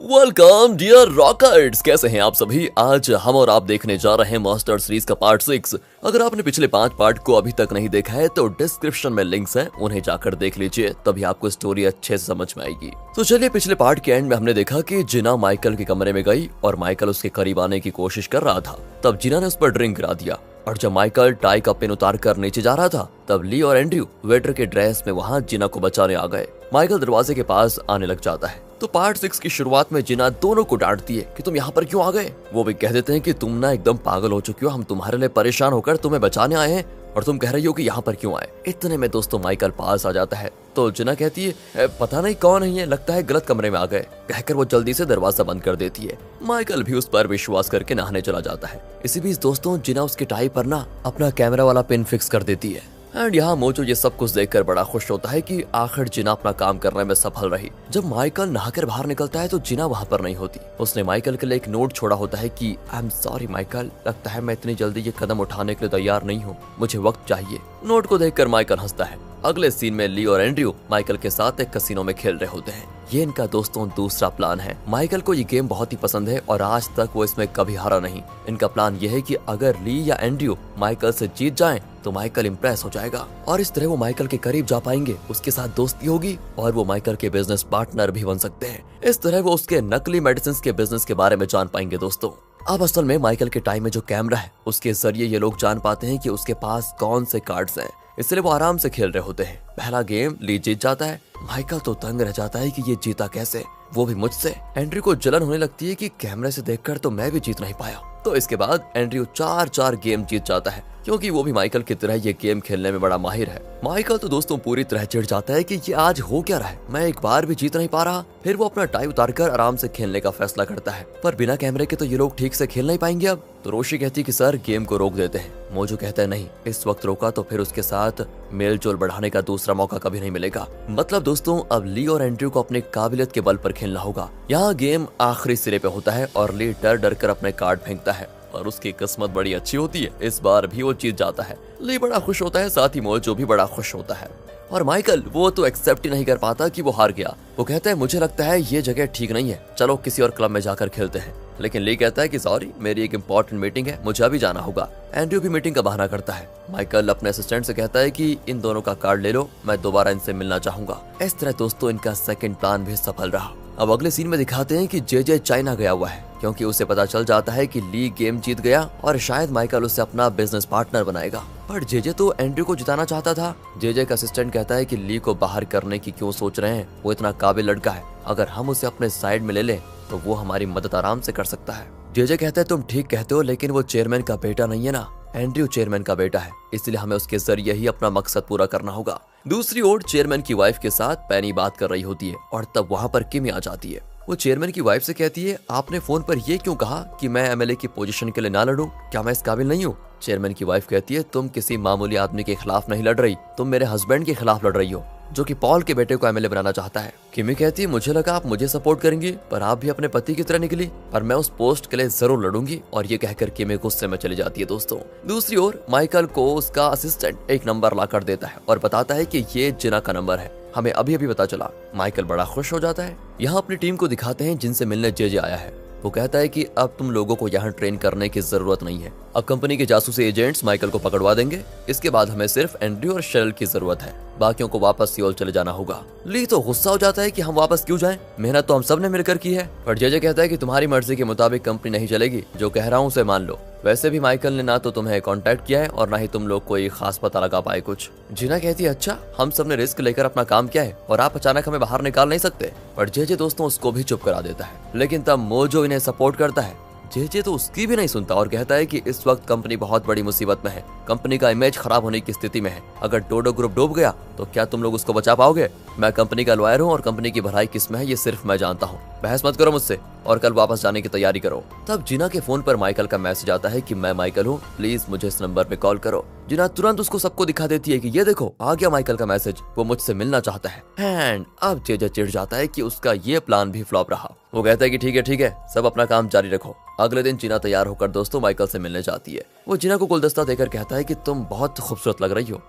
Welcome dear rockers, कैसे हैं आप सभी। आज हम और आप देखने जा रहे हैं मास्टर सीरीज का पार्ट 6। अगर आपने पिछले 5 पार्ट को अभी तक नहीं देखा है तो डिस्क्रिप्शन में लिंक्स हैं, उन्हें जाकर देख लीजिए, तभी आपको स्टोरी अच्छे से समझ में आएगी। तो चलिए, पिछले पार्ट के एंड में हमने देखा कि जिना माइकल के कमरे में गई और माइकल उसके करीब आने की कोशिश कर रहा था। तब जिना ने उस पर ड्रिंक गिरा दिया और जब माइकल टाई का पिन उतार कर नीचे जा रहा था तब ली और एंड्रयू वेटर के ड्रेस में वहां जिना को बचाने आ गए। माइकल दरवाजे के पास आने लग जाता है तो पार्ट 6 की शुरुआत में जिना दोनों को डांटती है कि तुम यहाँ पर क्यों आ गए। वो भी कह देते हैं कि तुम ना एकदम पागल हो चुकी हो, हम तुम्हारे लिए परेशान होकर तुम्हें बचाने आए हैं और तुम कह रही हो कि यहाँ पर क्यों आए। इतने में दोस्तों माइकल पास आ जाता है तो जिना कहती है पता नहीं कौन है ये, लगता है गलत कमरे में आ गए। कहकर वो जल्दी से दरवाजा बंद कर देती है। माइकल भी उस पर विश्वास करके नहाने चला जाता है। इसी बीच दोस्तों जिना उसके टाई पर ना अपना कैमरा वाला पिन फिक्स कर देती है एंड यहाँ मोजो ये सब कुछ देखकर बड़ा खुश होता है कि आखिर जिना अपना काम करने में सफल रही। जब माइकल नहाकर बाहर निकलता है तो जिना वहाँ पर नहीं होती। उसने माइकल के लिए एक नोट छोड़ा होता है कि आई एम सॉरी माइकल, लगता है मैं इतनी जल्दी ये कदम उठाने के लिए तैयार नहीं हूँ, मुझे वक्त चाहिए। नोट को देखकर माइकल हंसता है। अगले सीन में ली और एंड्रयू माइकल के साथ एक कसिनो में खेल रहे होते हैं। ये इनका दोस्तों दूसरा प्लान है। माइकल को ये गेम बहुत ही पसंद है और आज तक वो इसमें कभी हारा नहीं। इनका प्लान ये है कि अगर ली या एंड्रयू माइकल से जीत जाएं तो माइकल इम्प्रेस हो जाएगा और इस तरह वो माइकल के करीब जा पाएंगे, उसके साथ दोस्ती होगी और वो माइकल के बिजनेस पार्टनर भी बन सकते हैं। इस तरह वो उसके नकली मेडिसिन के बिजनेस के बारे में जान पाएंगे। दोस्तों अब असल में माइकल के टाइम में जो कैमरा है उसके जरिए ये लोग जान पाते हैं कि उसके पास कौन से कार्ड्स हैं, इसलिए वो आराम से खेल रहे होते हैं। पहला गेम ली जीत जाता है। माइकल तो तंग रह जाता है कि ये जीता कैसे, वो भी मुझसे। एंड्रयू को जलन होने लगती है कि कैमरे से देखकर तो मैं भी जीत नहीं पाया। तो इसके बाद एंड्रयू 4 गेम जीत जाता है क्योंकि वो भी माइकल की तरह ये गेम खेलने में बड़ा माहिर है। माइकल तो दोस्तों पूरी तरह चिढ़ जाता है कि ये आज हो क्या रहा है, मैं एक बार भी जीत नहीं पा रहा। फिर वो अपना टाई उतारकर आराम से खेलने का फैसला करता है, पर बिना कैमरे के तो ये लोग ठीक से खेल नहीं पाएंगे। अब तो रोशी कहती है कि सर गेम को रोक देते हैं। मोजो कहता है नहीं, इस वक्त रोका तो फिर उसके साथ मेल जोल बढ़ाने का दूसरा मौका कभी नहीं मिलेगा। मतलब दोस्तों अब ली और एंड्रयू को अपनी काबिलियत के बल पर खेलना होगा। यहाँ गेम आखिरी सिरे पे होता है और ली डर डर कर अपने कार्ड फेंकता है और उसकी किस्मत बड़ी अच्छी होती है, इस बार भी वो जीत जाता है। ली बड़ा खुश होता है, साथ ही मोजो भी बड़ा खुश होता है और माइकल वो तो एक्सेप्ट ही नहीं कर पाता कि वो हार गया। वो कहता है मुझे लगता है ये जगह ठीक नहीं है, चलो किसी और क्लब में जाकर खेलते हैं। लेकिन ली कहता है कि सॉरी मेरी एक इम्पोर्टेंट मीटिंग है, मुझे अभी जाना होगा। एंड्रयू भी मीटिंग का बहाना करता है। माइकल अपने असिस्टेंट से कहता है कि इन दोनों का कार्ड ले लो, मैं दोबारा इनसे मिलना चाहूंगा। इस तरह दोस्तों इनका सेकंड प्लान भी सफल रहा। अब अगले सीन में दिखाते हैं कि जे चाइना गया हुआ है क्योंकि उसे पता चल जाता है कि ली गेम जीत गया और शायद माइकल उसे अपना बिजनेस पार्टनर बनाएगा। पर जे तो एंड्रयू को जिताना चाहता था। जे का असिस्टेंट कहता है कि ली को बाहर करने की क्यों सोच रहे हैं, वो इतना काबिल लड़का है, अगर हम उसे अपने साइड में ले लें तो वो हमारी मदद आराम से कर सकता है। जे कहता है तुम ठीक कहते हो, लेकिन वो चेयरमैन का बेटा नहीं है ना, एंड्रयू चेयरमैन का बेटा है, इसलिए हमें उसके जरिए ही अपना मकसद पूरा करना होगा। दूसरी ओर चेयरमैन की वाइफ के साथ पैनी बात कर रही होती है और तब वहाँ पर किमी आ जाती है। वो चेयरमैन की वाइफ से कहती है आपने फोन पर ये क्यों कहा कि मैं एमएलए की पोजीशन के लिए ना लड़ूं, क्या मैं इस काबिल नहीं हूँ। चेयरमैन की वाइफ कहती है तुम किसी मामूली आदमी के खिलाफ नहीं लड़ रही, तुम मेरे हस्बैंड के खिलाफ लड़ रही हो जो कि पॉल के बेटे को एमएलए बनाना चाहता है। किमी कहती है मुझे लगा आप मुझे सपोर्ट करेंगी, पर आप भी अपने पति की तरह निकली, पर मैं उस पोस्ट के लिए जरूर लड़ूंगी। और ये कहकर किमी गुस्से में चली जाती है। दोस्तों दूसरी ओर माइकल को उसका असिस्टेंट एक नंबर ला कर देता है और बताता है कि ये जिना का नंबर है, हमें अभी अभी पता चला। माइकल बड़ा खुश हो जाता है। यहाँ अपनी टीम को दिखाते हैं जिनसे मिलने जे आया है। वो कहता है कि अब तुम लोगों को यहाँ ट्रेन करने की जरूरत नहीं है, अब कंपनी के जासूसी एजेंट्स माइकल को पकड़वा देंगे। इसके बाद हमें सिर्फ एंड्रयू और शेरल की जरूरत है, बाकियों को वापस सियोल चले जाना होगा। ली तो गुस्सा हो जाता है कि हम वापस क्यों जाएं, मेहनत तो हम सब ने मिलकर की है। पर जे कहता है कि तुम्हारी मर्जी के मुताबिक कंपनी नहीं चलेगी, जो कह रहा हूँ उसे मान लो। वैसे भी माइकल ने ना तो तुम्हें कांटेक्ट किया है और ना ही तुम लोग कोई खास पता लगा पाए कुछ। जिना कहती है अच्छा हम सब ने रिस्क लेकर अपना काम किया है और आप अचानक हमें बाहर निकाल नहीं सकते। पर जे दोस्तों उसको भी चुप करा देता है। लेकिन तब मोजो इन्हें सपोर्ट करता है। जे तो उसकी भी नहीं सुनता और कहता है कि इस वक्त कंपनी बहुत बड़ी मुसीबत में है, कंपनी का इमेज खराब होने की स्थिति में है। अगर डोडो ग्रुप डूब गया तो क्या तुम लोग उसको बचा पाओगे। मैं कंपनी का लॉयर हूँ और कंपनी की भलाई किस में है ये सिर्फ मैं जानता हूँ। बहस मत करो मुझसे और कल वापस जाने की तैयारी करो। तब जिना के फोन पर माइकल का मैसेज आता है कि मैं माइकल हूँ, प्लीज मुझे इस नंबर पे कॉल करो। जिना तुरंत उसको सबको दिखा देती है कि ये देखो आ गया माइकल का मैसेज, वो मुझसे मिलना चाहता है। एंड अब जे चिढ़ जाता है कि उसका ये प्लान भी फ्लॉप रहा। वो कहता है कि ठीक है सब अपना काम जारी रखो। अगले दिन जिना तैयार होकर दोस्तों माइकल से मिलने जाती है। वो जिना को गुलदस्ता देकर कहता है कि तुम बहुत खूबसूरत लग रही हो,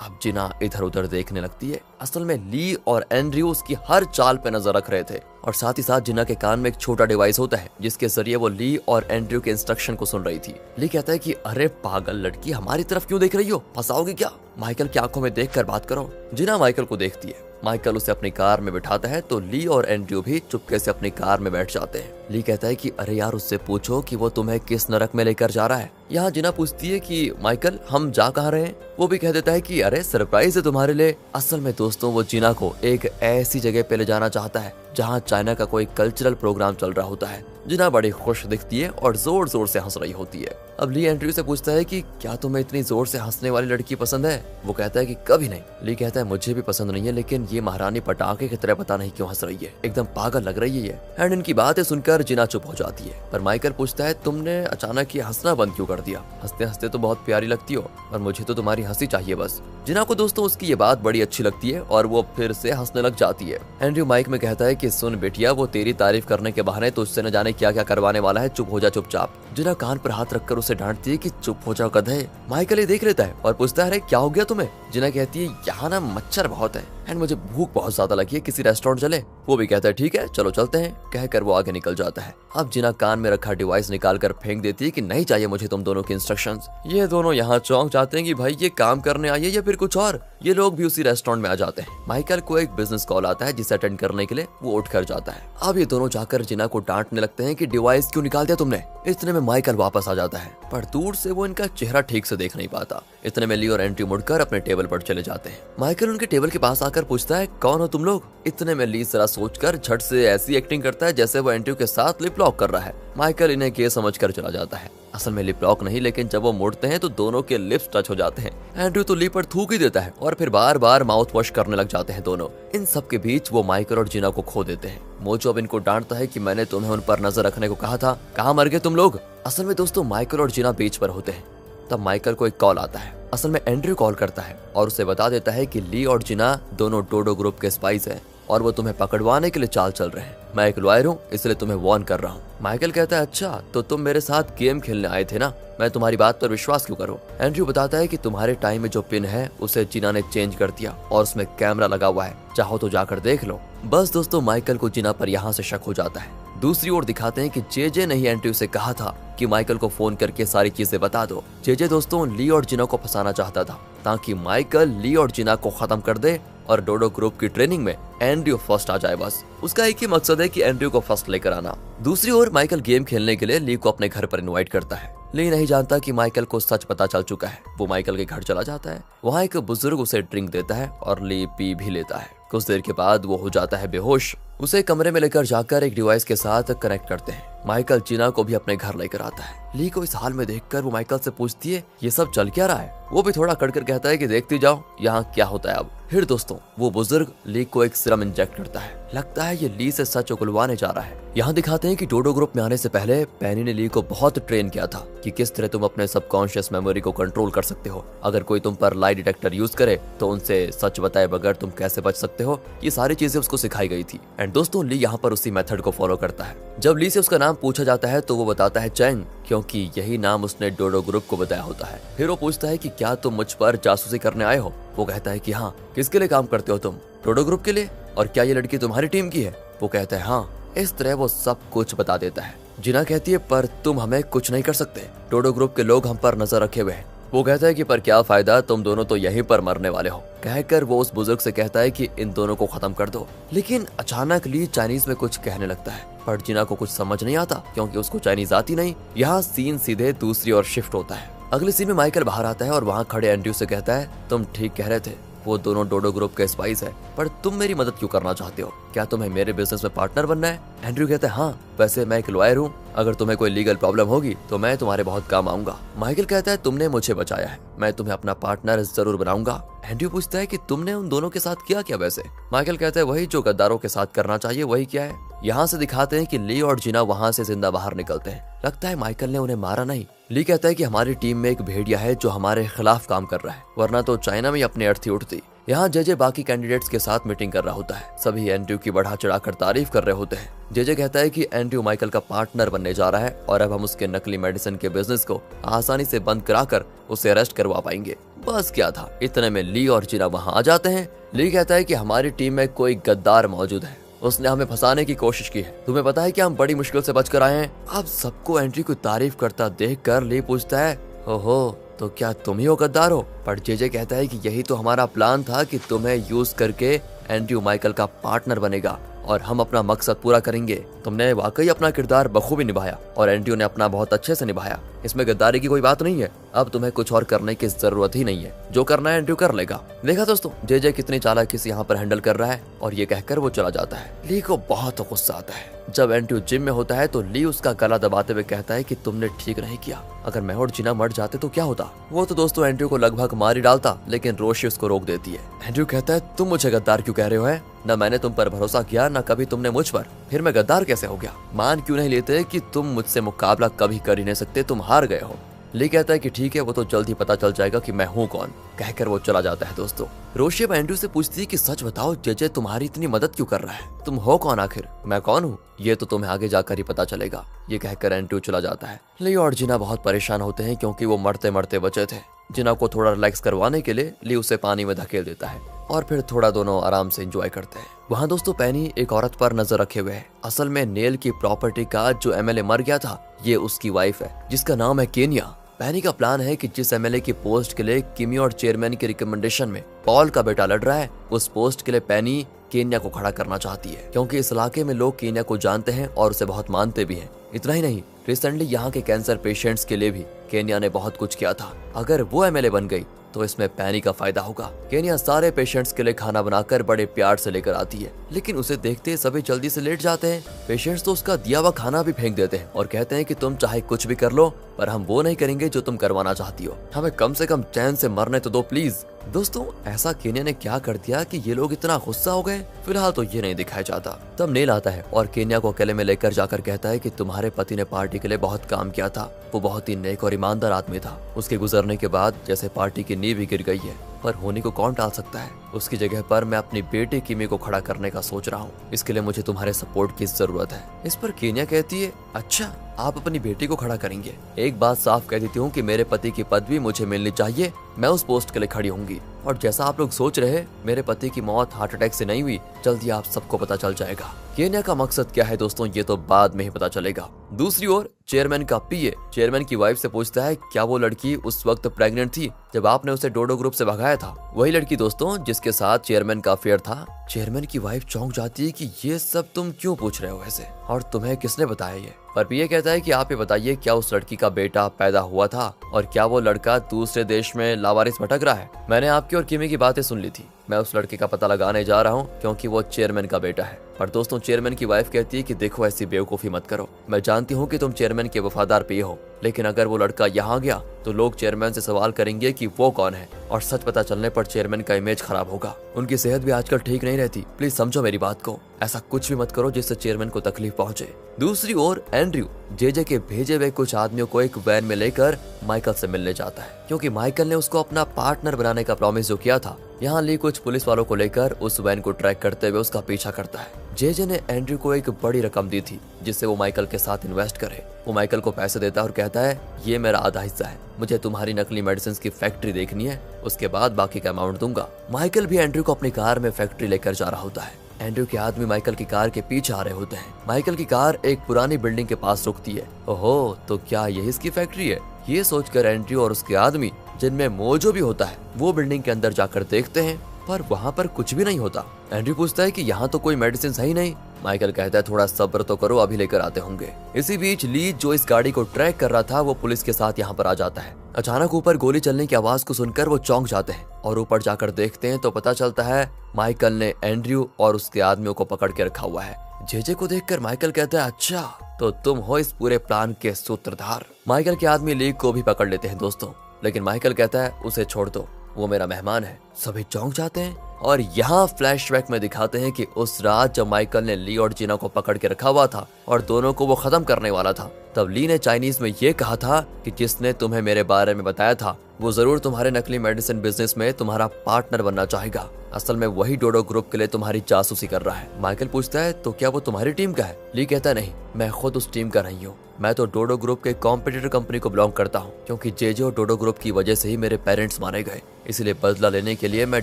अब जिना इधर उधर देखने लगती है। असल में ली और एंड्रयू उसकी हर चाल पे नजर रख रहे थे और साथ ही साथ जिना के कान में एक छोटा डिवाइस होता है जिसके जरिए वो ली और एंड्रयू के इंस्ट्रक्शन को सुन रही थी। ली कहता है कि अरे पागल लड़की, हमारी तरफ क्यों देख रही हो, फंसाओगी क्या, माइकल की आंखों में देखकर बात करो। जिना माइकल को देखती है। माइकल उसे अपनी कार में बिठाता है तो ली और एंड्रयू भी चुपके से अपनी कार में बैठ जाते हैं। ली कहता है कि अरे यार, उससे पूछो कि वो तुम्हें किस नरक में लेकर जा रहा है। यहाँ जिना पूछती है कि माइकल, हम जा कहाँ रहे हैं। वो भी कह देता है कि अरे सरप्राइज है तुम्हारे लिए। असल में दोस्तों, वो जिना को एक ऐसी जगह पे ले जाना चाहता है जहाँ चाइना का कोई कल्चरल प्रोग्राम चल रहा होता है। जिना बड़ी खुश दिखती है और जोर जोर से हंस रही होती है। अब ली एंड्रयू से पूछता है कि क्या तुम्हें इतनी जोर से हंसने वाली लड़की पसंद है। वो कहता है कि कभी नहीं। ली कहता है मुझे भी पसंद नहीं है, लेकिन ये महारानी पटाखे की तरह पता नहीं क्यों हंस रही है, एकदम पागल लग रही है ये। एंड इनकी बातें सुनकर जिना चुप हो जाती है। पर माइकल पूछता है तुमने अचानक ये हंसना बंद क्यों कर दिया, हंसते हंसते तो बहुत प्यारी लगती हो और मुझे तो तुम्हारी हंसी चाहिए बस। जिना को दोस्तों उसकी ये बात बड़ी अच्छी लगती है और वो फिर से हंसने लग जाती है। एंड्रयू माइक में कहता है कि सुन बेटिया, वो तेरी तारीफ करने के बहाने तो उससे न जाने क्या क्या करवाने वाला है, चुप हो जा चुपचाप। जिना कान पर हाथ रखकर उसे डांटती है कि चुप हो जाओ गधे। माइकल ये देख लेता है और पूछता है अरे क्या हो गया तुम्हें। जिना कहती है यहाँ ना मच्छर बहुत है एंड मुझे भूख बहुत ज्यादा लगी है, किसी रेस्टोरेंट चले। वो भी कहता है ठीक है चलो चलते हैं, कहकर वो आगे निकल जाता है। अब जिना कान में रखा डिवाइस निकाल कर फेंक देती है कि नहीं चाहिए मुझे तुम दोनों की इंस्ट्रक्शंस। ये दोनों यहाँ चौंक जाते हैं कि भाई ये काम करने आई है या फिर कुछ और। ये लोग भी उसी रेस्टोरेंट में आ जाते हैं। माइकल को एक बिजनेस कॉल आता है जिसे अटेंड करने के लिए वो उठ कर जाता है। अब ये दोनों जाकर जिना को डांटने लगते हैं कि डिवाइस क्यों निकाल दिया तुमने। इतने में माइकल वापस आ जाता है, पर दूर से वो इनका चेहरा ठीक से देख नहीं पाता। इतने में ली और एंड्रयू मुड़कर अपने टेबल पर चले जाते हैं। माइकल उनके टेबल के पास आकर पूछता है कौन हो तुम लोग। इतने में ली जरा सोचकर झट से ऐसी एक्टिंग करता है जैसे वो एंड्रयू के साथ लिप लॉक कर रहा है। माइकल इन्हें गे समझकर चला जाता है। असल में लिप लॉक नहीं, लेकिन जब वो मुड़ते हैं तो दोनों के लिप्स टच हो जाते हैं। एंड्रयू तो ली पर थूक ही देता है और फिर बार बार माउथ वॉश करने लग जाते हैं दोनों। इन सब के बीच वो माइकल और जिना को खो देते हैं। मोजो अब इनको डांटता है कि मैंने तुम्हें उन पर नजर रखने को कहा था, कहाँ मर गए तुम लोग। असल में दोस्तों माइकल और जिना बीच पर होते हैं। तब माइकल को एक कॉल आता है। असल में एंड्रयू कॉल करता है और उसे बता देता है कि ली और जिना दोनों डोडो ग्रुप के स्पाइस हैं और वो तुम्हें पकड़वाने के लिए चाल चल रहे हैं। मैं एक लॉयर हूँ, इसलिए तुम्हें वार्न कर रहा हूँ। माइकल कहता है अच्छा, तो तुम मेरे साथ गेम खेलने आए थे ना, मैं तुम्हारी बात पर विश्वास क्यों करूँ। एंड्रयू बताता है कि तुम्हारे टाइम में जो पिन है उसे जिना ने चेंज कर दिया और उसमें कैमरा लगा हुआ है, चाहो तो जाकर देख लो। बस दोस्तों माइकल को जिना पर यहाँ से शक हो जाता है। दूसरी ओर दिखाते हैं कि जेजे ने ही एंड्रयू से कहा था कि माइकल को फोन करके सारी चीजें बता दो। जेजे दोस्तों ली और जिना को फंसाना चाहता था ताकि माइकल ली और जिना को खत्म कर दे और डोडो ग्रुप की ट्रेनिंग में एंड्रयू फर्स्ट आ जाए। बस उसका एक ही मकसद है कि एंड्रयू को फर्स्ट लेकर आना। दूसरी ओर माइकल गेम खेलने के लिए ली को अपने घर पर इनवाइट करता है। ली नहीं जानता कि माइकल को सच पता चल चुका है। वो माइकल के घर चला जाता है। वहाँ एक बुजुर्ग उसे ड्रिंक देता है और ली पी भी लेता है। कुछ देर के बाद वो हो जाता है बेहोश। उसे कमरे में लेकर जाकर एक डिवाइस के साथ कनेक्ट करते हैं। माइकल जिना को भी अपने घर लेकर आता है। ली को इस हाल में देखकर वो माइकल से पूछती है ये सब चल क्या रहा है। वो भी थोड़ा कड़कर कहता है कि देखती जाओ यहाँ क्या होता है अब। फिर दोस्तों वो बुजुर्ग ली को एक सिरम इंजेक्ट करता है। लगता है ये ली से सच उगलवाने जा रहा है। यहाँ दिखाते हैं कि डोडो ग्रुप में आने से पहले पैनी ने ली को बहुत ट्रेन किया था कि किस तरह तुम अपने सबकॉन्शियस मेमोरी को कंट्रोल कर सकते हो। अगर कोई तुम पर लाई डिटेक्टर यूज करे तो उनसे सच बताए बगैर तुम कैसे बच सकते हो, ये सारी चीजें उसको सिखाई गई थी। एंड दोस्तों ली यहाँ पर उसी मेथड को फॉलो करता है। जब ली से उसका नाम पूछा जाता है तो वो बताता है चैंग, क्योंकि यही नाम उसने डोडो ग्रुप को बताया होता है। फिर वो पूछता है कि क्या तुम मुझ पर जासूसी करने आए हो। वो कहता है कि हाँ। किसके लिए काम करते हो तुम। डोडो ग्रुप के लिए। और क्या ये लड़की तुम्हारी टीम की है। वो कहता है हाँ। इस तरह वो सब कुछ बता देता है। जिना कहती है पर तुम हमें कुछ नहीं कर सकते, डोडो ग्रुप के लोग हम पर नजर रखे हुए हैं। वो कहता है कि पर क्या फायदा, तुम दोनों तो यहीं पर मरने वाले हो। कहकर वो उस बुजुर्ग से कहता है कि इन दोनों को खत्म कर दो। लेकिन अचानक ली चाइनीज में कुछ कहने लगता है, पर जिना को कुछ समझ नहीं आता क्योंकि उसको चाइनीज आती नहीं। यहाँ सीन सीधे दूसरी ओर शिफ्ट होता है। अगले सीन में माइकल बाहर आता है और वहाँ खड़े एंड्रयू से कहता है तुम ठीक कह रहे थे, वो दोनों डोडो ग्रुप के स्पाइस है, पर तुम मेरी मदद क्यों करना चाहते हो। क्या तुम्हें मेरे बिजनेस में पार्टनर बनना है। एंड्रयू कहता है हाँ, वैसे मैं एक लॉयर हूँ, अगर तुम्हें कोई लीगल प्रॉब्लम होगी तो मैं तुम्हारे बहुत काम आऊंगा। माइकल कहता है तुमने मुझे बचाया है, मैं तुम्हें अपना पार्टनर जरूर बनाऊंगा। एंड्रयू पूछता है कि तुमने उन दोनों के साथ किया क्या वैसे। माइकल कहता है वही जो गद्दारों के साथ करना चाहिए वही क्या है। यहाँ से दिखाते हैं कि ली और जिना वहाँ से जिंदा बाहर निकलते हैं। लगता है माइकल ने उन्हें मारा नहीं। ली कहता है कि हमारी टीम में एक भेड़िया है जो हमारे खिलाफ काम कर रहा है, वरना तो चाइना में अपनी अर्थी उठती। यहाँ जेजे बाकी कैंडिडेट्स के साथ मीटिंग कर रहा होता है। सभी एंड्रयू की बढ़ा चढ़ाकर तारीफ कर रहे होते हैं। जेजे कहता है कि एंड्रयू माइकल का पार्टनर बनने जा रहा है और अब हम उसके नकली मेडिसिन के बिजनेस को आसानी से बंद कराकर उसे अरेस्ट करवा पाएंगे। बस क्या था, इतने में ली और जिना वहाँ आ जाते हैं। ली कहता है कि हमारी टीम में कोई गद्दार मौजूद है, उसने हमें फंसाने की कोशिश की है। तुम्हें पता है कि हम बड़ी मुश्किल से बच कर आए हैं। अब सबको एंड्रयू की तारीफ करता देखकर ली पूछता है, ओहो तो क्या तुम ही हो गद्दार हो? पर जेजे कहता है कि यही तो हमारा प्लान था कि तुम्हें यूज करके एंड्रयू माइकल का पार्टनर बनेगा और हम अपना मकसद पूरा करेंगे। तुमने वाकई अपना किरदार बखूबी निभाया और एंड्रयू ने अपना बहुत अच्छे से निभाया। इसमें गद्दारी की कोई बात नहीं है। अब तुम्हें कुछ और करने की जरूरत ही नहीं है, जो करना है एंड्रयू कर लेगा। देखा दोस्तों, जेजे कितनी चालाकी से यहाँ पर हैंडल कर रहा है और ये कहकर वो चला जाता है। ली को बहुत गुस्सा आता है। जब एंड्रयू जिम में होता है तो ली उसका गला दबाते हुए कहता है कि तुमने ठीक नहीं किया। अगर मैं और जिना मर जाते तो क्या होता? वो तो दोस्तों एंड्रयू को लगभग मार ही डालता, लेकिन रोशी उसको रोक देती है। एंड्रयू कहता है, तुम मुझे गद्दार क्यों कह रहे हो? है न मैंने तुम पर भरोसा किया, न कभी तुमने मुझ पर। फिर मैं गद्दार कैसे हो गया? मान क्यों नहीं लेते कि तुम मुझसे मुकाबला कभी कर ही नहीं सकते, तुम हार गए हो। ली कहता है कि ठीक है, वो तो जल्द ही पता चल जाएगा कि मैं हूँ कौन। कहकर वो चला जाता है। दोस्तों रोशी अब एंड्रयू से पूछती है कि सच बताओ जेजे तुम्हारी इतनी मदद क्यों कर रहा है? तुम हो कौन आखिर? मैं कौन हूँ ये तो तुम्हें आगे जाकर ही पता चलेगा। ये कहकर एंड्रयू चला जाता है। ली और जिना बहुत परेशान होते हैं क्योंकि वो मरते मरते बचे थे। जिना को थोड़ा रिलैक्स करवाने के लिए ली उसे पानी में धकेल देता है और फिर थोड़ा दोनों आराम से एंजॉय करते हैं। वहाँ दोस्तों पेनी एक औरत पर नजर रखे हुए है। असल में नेल की प्रॉपर्टी का जो एमएलए मर गया था, ये उसकी वाइफ है जिसका नाम है केनिया। पेनी का प्लान है कि जिस एमएलए की पोस्ट के लिए किमी और चेयरमैन के रिकमेंडेशन में पॉल का बेटा लड़ रहा है, उस पोस्ट के लिए पेनी केन्या को खड़ा करना चाहती है क्योंकि इस इलाके में लोग केन्या को जानते हैं और उसे बहुत मानते भी हैं। इतना ही नहीं, रिसेंटली यहाँ के कैंसर पेशेंट्स के लिए भी केन्या ने बहुत कुछ किया था। अगर वो एमएलए बन गई तो इसमें पेनी का फायदा होगा। केन्या सारे पेशेंट्स के लिए खाना बनाकर बड़े प्यार से लेकर आती है, लेकिन उसे देखते सभी जल्दी से लेट जाते हैं। पेशेंट्स तो उसका दिया हुआ खाना भी फेंक देते हैं और कहते हैं कि तुम चाहे कुछ भी कर लो, पर हम वो नहीं करेंगे जो तुम करवाना चाहती हो। हमें कम से कम चैन से मरने तो दो प्लीज। दोस्तों ऐसा केन्या ने क्या कर दिया कि ये लोग इतना गुस्सा हो गए? फिलहाल तो ये नहीं दिखाया जाता। तब नेल आता है और केन्या को अकेले में लेकर जाकर कहता है कि तुम्हारे पति ने पार्टी के लिए बहुत काम किया था, वो बहुत ही नेक और ईमानदार आदमी था। उसके गुजरने के बाद जैसे पार्टी की नींव ही गिर गई है, पर होने को कौन टाल सकता है? उसकी जगह पर मैं अपनी बेटी किमी को खड़ा करने का सोच रहा हूँ। इसके लिए मुझे तुम्हारे सपोर्ट की जरूरत है। इस पर केन्या कहती है, अच्छा आप अपनी बेटी को खड़ा करेंगे? एक बात साफ कह देती हूँ कि मेरे पति की पदवी मुझे मिलनी चाहिए, मैं उस पोस्ट के लिए खड़ी होंगी। और जैसा आप लोग सोच रहे, मेरे पति की मौत हार्ट अटैक से नहीं हुई, जल्दी आप सबको पता चल जाएगा। केन्या का मकसद क्या है दोस्तों, ये तो बाद में ही पता चलेगा। दूसरी ओर चेयरमैन का पीए चेयरमैन की वाइफ से पूछता है, क्या वो लड़की उस वक्त प्रेग्नेंट थी जब आपने उसे डोडो ग्रुप से भगाया था? वही लड़की दोस्तों जिसके साथ चेयरमैन का अफेयर था। चेयरमैन की वाइफ चौंक जाती है कि ये सब तुम क्यों पूछ रहे हो ऐसे, और तुम्हें किसने बताया ये? पर पीए कहता है कि आप ये बताइए, क्या उस लड़की का बेटा पैदा हुआ था और क्या वो लड़का दूसरे देश में लावारिस भटक रहा है? मैंने आपकी और किमी की बातें सुन ली थी। मैं उस लड़के का पता लगाने जा रहा हूँ क्योंकि वो चेयरमैन का बेटा है। पर दोस्तों चेयरमैन की वाइफ कहती है कि देखो ऐसी बेवकूफी मत करो। मैं जानती हूँ कि तुम चेयरमैन के वफादार पीए हो, लेकिन अगर वो लड़का यहाँ गया तो लोग चेयरमैन से सवाल करेंगे कि वो कौन है, और सच पता चलने पर चेयरमैन का इमेज खराब होगा। उनकी सेहत भी आजकल ठीक नहीं रहती। प्लीज समझो मेरी बात को। ऐसा कुछ भी मत करो जिससे चेयरमैन को तकलीफ पहुंचे। दूसरी ओर एंड्रयू जेजे के भेजे हुए कुछ आदमियों को एक वैन में लेकर माइकल से मिलने जाता है क्योंकि माइकल ने उसको अपना पार्टनर बनाने का प्रॉमिस जो किया था। यहाँ ली कुछ पुलिस वालों को लेकर उस वैन को ट्रैक करते हुए उसका पीछा करता है। जेजे ने एंड्रयू को एक बड़ी रकम दी थी जिससे वो माइकल के साथ इन्वेस्ट करे। वो माइकल को पैसे देता है और कहता है, ये मेरा आधा हिस्सा है, मुझे तुम्हारी नकली मेडिसिन की फैक्ट्री देखनी है, उसके बाद बाकी का अमाउंट दूंगा। माइकल भी एंड्रयू को अपनी कार में फैक्ट्री लेकर जा रहा होता है। एंड्रयू के आदमी माइकल की कार के पीछे आ रहे होते हैं। माइकल की कार एक पुरानी बिल्डिंग के पास रुकती है। ओहो, तो क्या यही इसकी फैक्ट्री है? ये सोचकर एंड्रयू और उसके आदमी, जिनमें मोजो भी होता है, वो बिल्डिंग के अंदर जाकर देखते हैं, पर वहाँ पर कुछ भी नहीं होता। एंड्रयू पूछता है कि यहाँ तो कोई मेडिसिन है ही नहीं। माइकल कहता है, थोड़ा सब्र तो करो, अभी लेकर आते होंगे। इसी बीच ली जो इस गाड़ी को ट्रैक कर रहा था, वो पुलिस के साथ यहाँ पर आ जाता है। अचानक ऊपर गोली चलने की आवाज को सुनकर वो चौंक जाते हैं और ऊपर जाकर देखते हैं तो पता चलता है माइकल ने एंड्रयू और उसके आदमियों को पकड़ के रखा हुआ है। जेजे को देखकर माइकल कहता है, अच्छा तो तुम हो इस पूरे प्लान के सूत्रधार। माइकल के आदमी ली को भी पकड़ लेते हैं दोस्तों, लेकिन माइकल कहता है, उसे छोड़ दो, वो मेरा मेहमान है। सभी चौंक जाते हैं और यहाँ फ्लैशबैक में दिखाते हैं कि उस रात जब माइकल ने ली और जीना को पकड़ के रखा हुआ था और दोनों को वो खत्म करने वाला था, तब ली ने चाइनीज में ये कहा था कि जिसने तुम्हें मेरे बारे में बताया था वो जरूर तुम्हारे नकली मेडिसिन बिजनेस में तुम्हारा पार्टनर बनना चाहेगा। असल में वही डोडो ग्रुप के लिए तुम्हारी जासूसी कर रहा है। माइकल पूछता है तो क्या वो तुम्हारी टीम का है? ली कहता है नहीं, मैं खुद उस टीम का नहीं हूँ। मैं तो डोडो ग्रुप के कॉम्पिटिटर कंपनी को बिलोंग करता हूँ, क्योंकि जेजे और डोडो ग्रुप की वजह से ही मेरे पेरेंट्स मारे गए। इसलिए बदला लेने के लिए मैं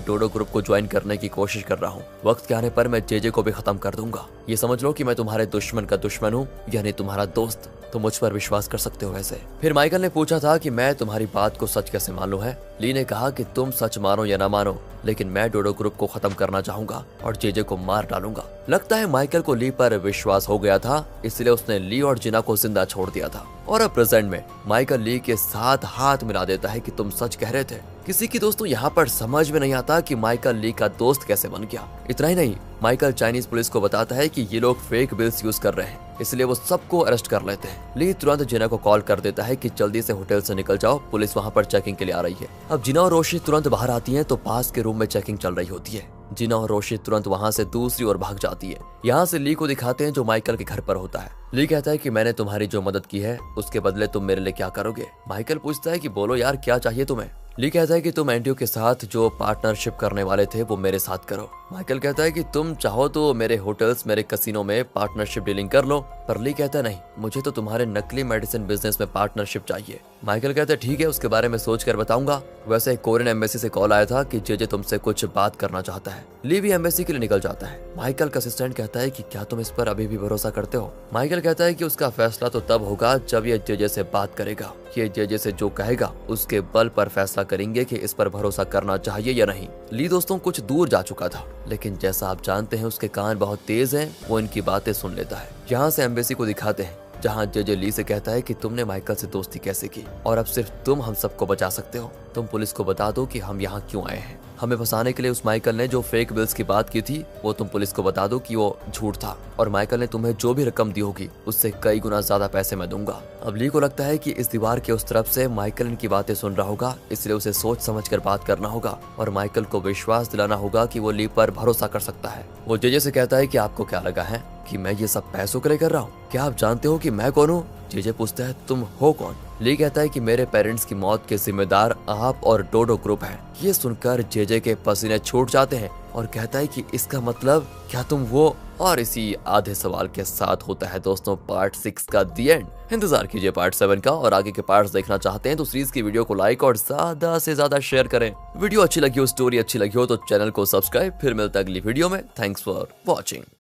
डोडो ग्रुप को ज्वाइन करने की कोशिश कर रहा हूँ। वक्त के आने पर मैं जेजे को भी खत्म कर दूंगा। ये समझ लो कि मैं तुम्हारे दुश्मन का दुश्मन हूँ, यानी तुम्हारा दोस्त। तो मुझ पर विश्वास कर सकते हो वैसे। फिर माइकल ने पूछा था कि मैं तुम्हारी बात को सच कैसे मान लूं है। ली ने कहा कि तुम सच मानो या ना मानो, लेकिन मैं डोडो ग्रुप को खत्म करना चाहूंगा और जेजे को मार डालूंगा। लगता है माइकल को ली पर विश्वास हो गया था, इसलिए उसने ली और जिना को जिंदा छोड़ दिया था। और अब प्रेजेंट में माइकल ली के साथ हाथ मिला देता है कि तुम सच कह रहे थे। किसी की दोस्तों यहाँ पर समझ में नहीं आता कि माइकल ली का दोस्त कैसे बन गया। इतना ही नहीं, माइकल चाइनीज पुलिस को बताता है कि ये लोग फेक बिल्स यूज कर रहे हैं, इसलिए वो सबको अरेस्ट कर लेते हैं। ली तुरंत जिना को कॉल कर देता है कि जल्दी से होटल से निकल जाओ, पुलिस वहाँ पर चेकिंग के लिए आ रही है। अब जिना और रोशी तुरंत बाहर आती हैं तो पास के रूम में चेकिंग चल रही होती है। जिना और रोशी तुरंत वहाँ से दूसरी ओर भाग जाती है। यहाँ से ली को दिखाते हैं जो माइकल के घर पर होता है। ली कहता है कि मैंने तुम्हारी जो मदद की है उसके बदले तुम मेरे लिए क्या करोगे? माइकल पूछता है कि बोलो यार, क्या चाहिए तुम्हें? ली कहता है कि तुम एंड्रयू के साथ जो पार्टनरशिप करने वाले थे वो मेरे साथ करो। माइकल कहता है कि तुम चाहो तो मेरे होटल्स, मेरे कसिनो में पार्टनरशिप डीलिंग कर लो। पर ली कहता है नहीं, मुझे तो तुम्हारे नकली मेडिसिन बिजनेस में पार्टनरशिप चाहिए। माइकल कहता है ठीक है, उसके बारे में सोच कर बताऊंगा। वैसे कोरियन एम्बेसी से कॉल आया था कि जेजे तुमसे कुछ बात करना चाहता है। ली भी एम्बेसी के लिए निकल जाता है। माइकल का असिस्टेंट कहता है कि क्या तुम इस पर अभी भी भरोसा करते हो? माइकल कहता है कि उसका फैसला तो तब होगा जब ये जेजे से बात करेगा। ये जेजे से जो कहेगा उसके बल पर फैसला करेंगे कि इस पर भरोसा करना चाहिए या नहीं। ली दोस्तों कुछ दूर जा चुका था, लेकिन जैसा आप जानते हैं उसके कान बहुत तेज हैं, वो इनकी बातें सुन लेता है। यहाँ से एम्बेसी को दिखाते हैं जहाँ जेजे ली से कहता है कि तुमने माइकल से दोस्ती कैसे की और अब सिर्फ तुम हम सबको बचा सकते हो। तुम पुलिस को बता दो कि हम यहाँ क्यों आए हैं। हमें फंसाने के लिए उस माइकल ने जो फेक बिल्स की बात की थी वो तुम पुलिस को बता दो कि वो झूठ था, और माइकल ने तुम्हें जो भी रकम दी होगी उससे कई गुना ज्यादा पैसे मैं दूंगा। अब ली को लगता है कि इस दीवार के उस तरफ से माइकल इनकी बातें सुन रहा होगा, इसलिए उसे सोच समझ कर बात करना होगा और माइकल को विश्वास दिलाना होगा कि वो ली पर भरोसा कर सकता है। वो जेजे से कहता है कि आपको क्या लगा है कि मैं ये सब पैसों के लिए कर रहा हूँ? क्या आप जानते हो कि मैं कौन हूँ? जेजे पूछता है तुम हो कौन? ली कहता है कि मेरे पेरेंट्स की मौत के जिम्मेदार आप और डोडो ग्रुप हैं। ये सुनकर जेजे के पसीने छूट जाते हैं और कहता है कि इसका मतलब क्या तुम वो? और इसी आधे सवाल के साथ होता है दोस्तों पार्ट 6 का दी एंड। इंतजार कीजिए पार्ट 7 का, और आगे के पार्ट्स देखना चाहते हैं तो सीरीज की वीडियो को लाइक और ज्यादा से ज्यादा शेयर करें। वीडियो अच्छी लगी हो, स्टोरी अच्छी लगी हो तो चैनल को सब्सक्राइब। फिर मिलता है अगली वीडियो में। Thanks for watching.